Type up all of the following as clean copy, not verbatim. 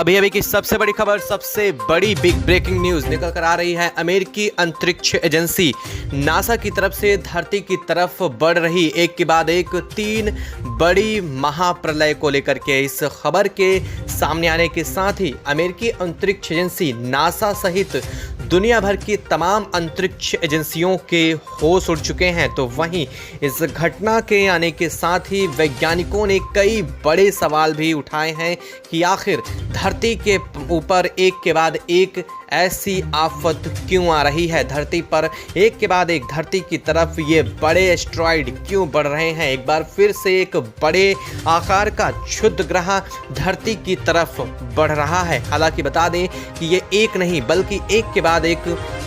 अभी अभी की सबसे बड़ी खबर, सबसे बड़ी बिग ब्रेकिंग न्यूज निकल कर आ रही है। अमेरिकी अंतरिक्ष एजेंसी नासा की तरफ से धरती की तरफ बढ़ रही एक के बाद एक 3 बड़ी महाप्रलय को लेकर के इस खबर के सामने आने के साथ ही अमेरिकी अंतरिक्ष एजेंसी नासा सहित दुनिया भर की तमाम अंतरिक्ष एजेंसियों के होश उड़ चुके हैं। तो वहीं इस घटना के आने के साथ ही वैज्ञानिकों ने कई बड़े सवाल भी उठाए हैं कि आखिर धरती के ऊपर एक के बाद एक ऐसी आफत क्यों आ रही है, धरती पर एक के बाद एक धरती की तरफ ये बड़े एस्ट्रॉइड क्यों बढ़ रहे हैं। एक बार फिर से एक बड़े आकार का क्षुद्र ग्रह धरती की तरफ बढ़ रहा है। हालांकि बता दें कि ये एक नहीं बल्कि एक के बाद एक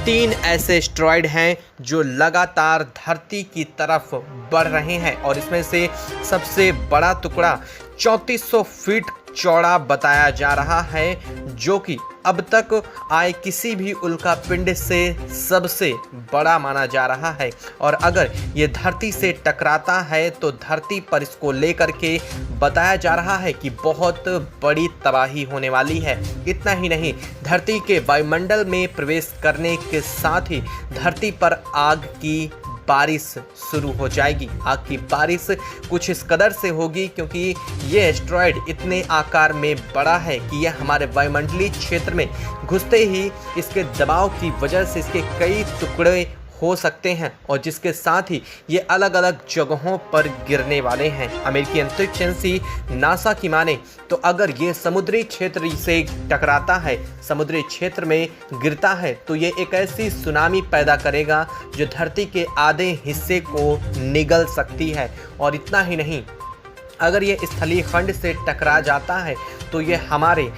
3 ऐसे एस्ट्रॉइड हैं जो लगातार धरती की तरफ बढ़ रहे हैं और इसमें से सबसे बड़ा टुकड़ा 3400 फीट चौड़ा बताया जा रहा है, जो कि अब तक आए किसी भी उल्कापिंड से सबसे बड़ा माना जा रहा है। और अगर ये धरती से टकराता है तो धरती पर इसको लेकर के बताया जा रहा है कि बहुत बड़ी तबाही होने वाली है। इतना ही नहीं, धरती के वायुमंडल में प्रवेश करने के साथ ही धरती पर आग की बारिश शुरू हो जाएगी। आग की बारिश कुछ इस कदर से होगी क्योंकि ये एस्ट्रॉइड इतने आकार में बड़ा है कि यह हमारे वायुमंडलीय क्षेत्र में घुसते ही इसके दबाव की वजह से इसके कई टुकड़े हो सकते हैं और जिसके साथ ही ये अलग अलग जगहों पर गिरने वाले हैं। अमेरिकी अंतरिक्ष एजेंसी नासा की माने तो अगर ये समुद्री क्षेत्र से टकराता है, समुद्री क्षेत्र में गिरता है, तो ये एक ऐसी सुनामी पैदा करेगा जो धरती के आधे हिस्से को निगल सकती है। और इतना ही नहीं, अगर ये स्थलीय खंड से टकरा जाता है तो ये हमारे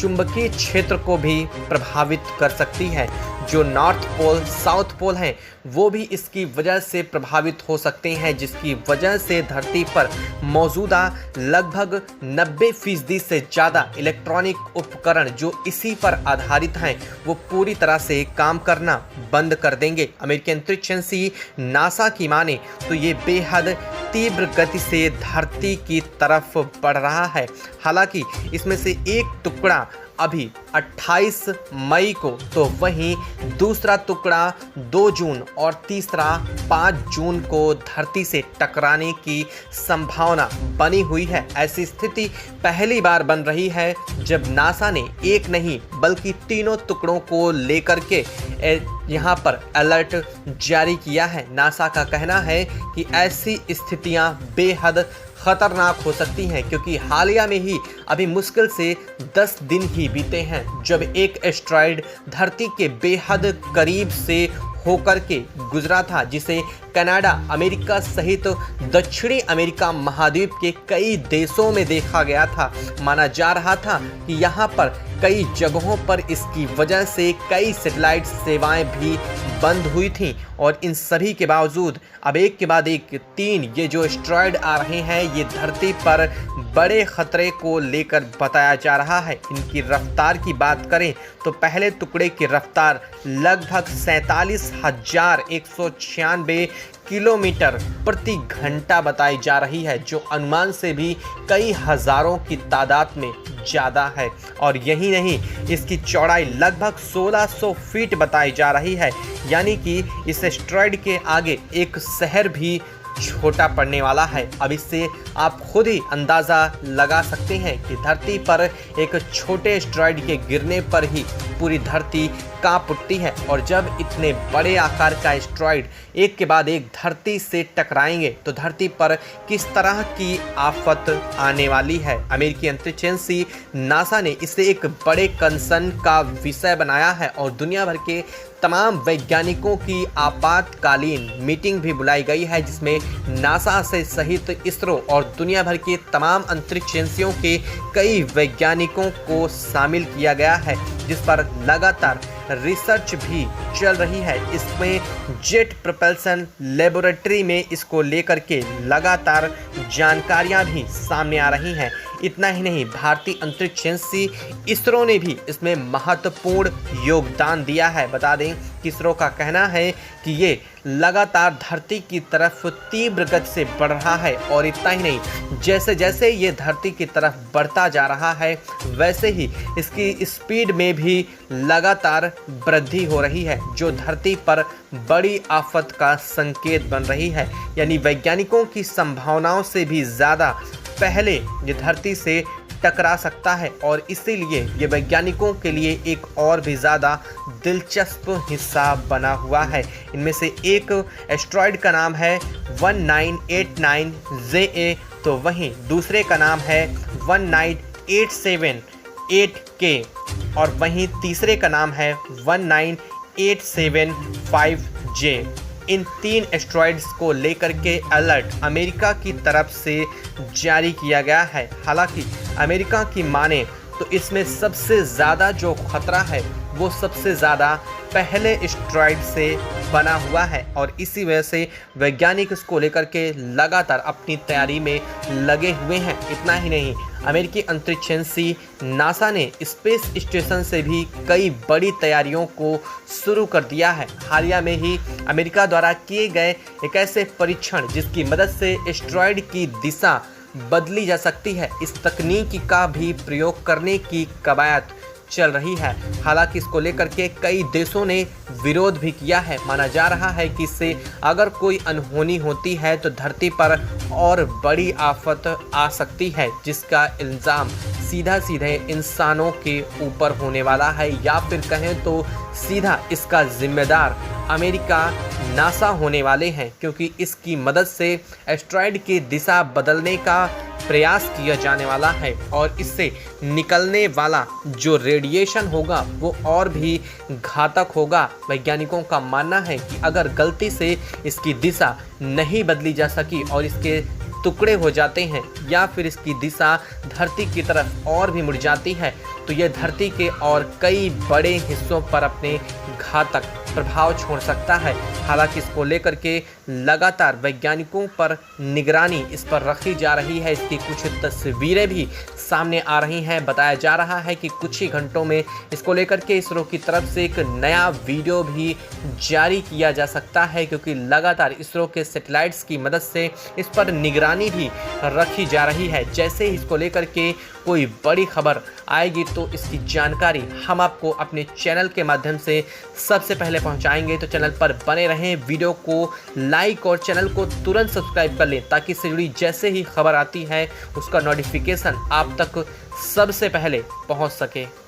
चुंबकीय क्षेत्र को भी प्रभावित कर सकती है। जो नॉर्थ पोल, साउथ पोल हैं वो भी इसकी वजह से प्रभावित हो सकते हैं, जिसकी वजह से धरती पर मौजूदा लगभग 90% से ज़्यादा इलेक्ट्रॉनिक उपकरण जो इसी पर आधारित हैं वो पूरी तरह से काम करना बंद कर देंगे। अमेरिकी अंतरिक्ष एजेंसी नासा की माने तो ये बेहद तीव्र गति से धरती की तरफ बढ़ रहा है। हालांकि इसमें से एक टुकड़ा अभी 28 मई को, तो वहीं दूसरा टुकड़ा 2 जून और तीसरा 5 जून को धरती से टकराने की संभावना बनी हुई है। ऐसी स्थिति पहली बार बन रही है जब नासा ने एक नहीं बल्कि तीनों टुकड़ों को लेकर के यहाँ पर अलर्ट जारी किया है। नासा का कहना है कि ऐसी स्थितियाँ बेहद खतरनाक हो सकती हैं क्योंकि हालिया में ही अभी मुश्किल से 10 दिन ही बीते हैं जब एक एस्ट्रॉइड धरती के बेहद करीब से होकर के गुजरा था, जिसे कनाडा, अमेरिका सहित दक्षिणी अमेरिका महाद्वीप के कई देशों में देखा गया था। माना जा रहा था कि यहाँ पर कई जगहों पर इसकी वजह से कई सैटेलाइट सेवाएं भी बंद हुई थीं और इन सभी के बावजूद अब एक के बाद एक 3 ये जो एस्ट्रॉइड आ रहे हैं ये धरती पर बड़े खतरे को लेकर बताया जा रहा है। इनकी रफ्तार की बात करें तो पहले टुकड़े की रफ्तार लगभग 47,196 किलोमीटर प्रति घंटा बताई जा रही है, जो अनुमान से भी कई हजारों की तादाद में ज़्यादा है। और यही नहीं, इसकी चौड़ाई लगभग 1600 फीट बताई जा रही है, यानी कि इस एस्ट्रॉइड के आगे एक शहर भी छोटा पड़ने वाला है। अब इससे आप खुद ही अंदाज़ा लगा सकते हैं कि धरती पर एक छोटे एस्ट्रॉइड के गिरने पर ही पूरी धरती कांप उठती है। और जब इतने बड़े आकार का एस्ट्रॉइड एक के बाद एक धरती से टकराएंगे तो धरती पर किस तरह की आफत आने वाली है। अमेरिकी अंतरिक्ष एजेंसी नासा ने इसे एक बड़े कंसर्न का विषय बनाया है और दुनिया भर के तमाम वैज्ञानिकों की आपातकालीन मीटिंग भी बुलाई गई है, जिसमें नासा से सहित इसरो और दुनिया भर के तमाम अंतरिक्ष एजेंसियों के कई वैज्ञानिकों को शामिल किया गया है, जिस पर लगातार रिसर्च भी चल रही है। इसमें जेट प्रोपल्सन लेबोरेटरी में इसको लेकर के लगातार जानकारियां भी सामने आ रही हैं। इतना ही नहीं, भारतीय अंतरिक्ष एजेंसी इसरो ने भी इसमें महत्वपूर्ण योगदान दिया है। बता दें कि इसरो का कहना है कि ये लगातार धरती की तरफ तीव्र गति से बढ़ रहा है और इतना ही नहीं, जैसे जैसे ये धरती की तरफ बढ़ता जा रहा है वैसे ही इसकी स्पीड में भी लगातार वृद्धि हो रही है, जो धरती पर बड़ी आफत का संकेत बन रही है। यानी वैज्ञानिकों की संभावनाओं से भी ज़्यादा पहले ये धरती से टकरा सकता है और इसीलिए ये वैज्ञानिकों के लिए एक और भी ज़्यादा दिलचस्प हिस्सा बना हुआ है। इनमें से एक एस्ट्रॉयड का नाम है 1989JA, तो वहीं दूसरे का नाम है 19878K और वहीं तीसरे का नाम है 19875J। इन 3 एस्ट्रॉयड्स को लेकर के अलर्ट अमेरिका की तरफ से जारी किया गया है। हालांकि अमेरिका की माने तो इसमें सबसे ज़्यादा जो खतरा है वो सबसे ज़्यादा पहले एस्ट्रॉयड से बना हुआ है और इसी वजह से वैज्ञानिक इसको लेकर के लगातार अपनी तैयारी में लगे हुए हैं। इतना ही नहीं, अमेरिकी अंतरिक्ष एजेंसी नासा ने स्पेस स्टेशन से भी कई बड़ी तैयारियों को शुरू कर दिया है। हालिया में ही अमेरिका द्वारा किए गए एक ऐसे परीक्षण जिसकी मदद से एस्ट्रॉयड की दिशा बदली जा सकती है, इस तकनीक का भी प्रयोग करने की कवायद चल रही है। हालांकि इसको लेकर के कई देशों ने विरोध भी किया है। माना जा रहा है कि इससे अगर कोई अनहोनी होती है तो धरती पर और बड़ी आफत आ सकती है, जिसका इल्ज़ाम सीधा सीधे इंसानों के ऊपर होने वाला है, या फिर कहें तो सीधा इसका जिम्मेदार अमेरिका नासा होने वाले हैं, क्योंकि इसकी मदद से एस्ट्रॉयड की दिशा बदलने का प्रयास किया जाने वाला है और इससे निकलने वाला जो रेडिएशन होगा वो और भी घातक होगा। वैज्ञानिकों का मानना है कि अगर गलती से इसकी दिशा नहीं बदली जा सकी और इसके टुकड़े हो जाते हैं या फिर इसकी दिशा धरती की तरफ और भी मुड़ जाती है तो यह धरती के और कई बड़े हिस्सों पर अपने घातक प्रभाव छोड़ सकता है। हालांकि इसको लेकर के लगातार वैज्ञानिकों पर निगरानी इस पर रखी जा रही है। इसकी कुछ तस्वीरें भी सामने आ रही हैं। बताया जा रहा है कि कुछ ही घंटों में इसको लेकर के इसरो की तरफ से एक नया वीडियो भी जारी किया जा सकता है, क्योंकि लगातार इसरो के सैटेलाइट्स की मदद से इस पर निगरानी भी रखी जा रही है। जैसे ही इसको लेकर के कोई बड़ी खबर आएगी तो इसकी जानकारी हम आपको अपने चैनल के माध्यम से सबसे पहले पहुंचाएंगे। तो चैनल पर बने रहें, वीडियो को लाइक और चैनल को तुरंत सब्सक्राइब कर लें ताकि इससे जुड़ी जैसे ही खबर आती है उसका नोटिफिकेशन आप तक सबसे पहले पहुंच सके।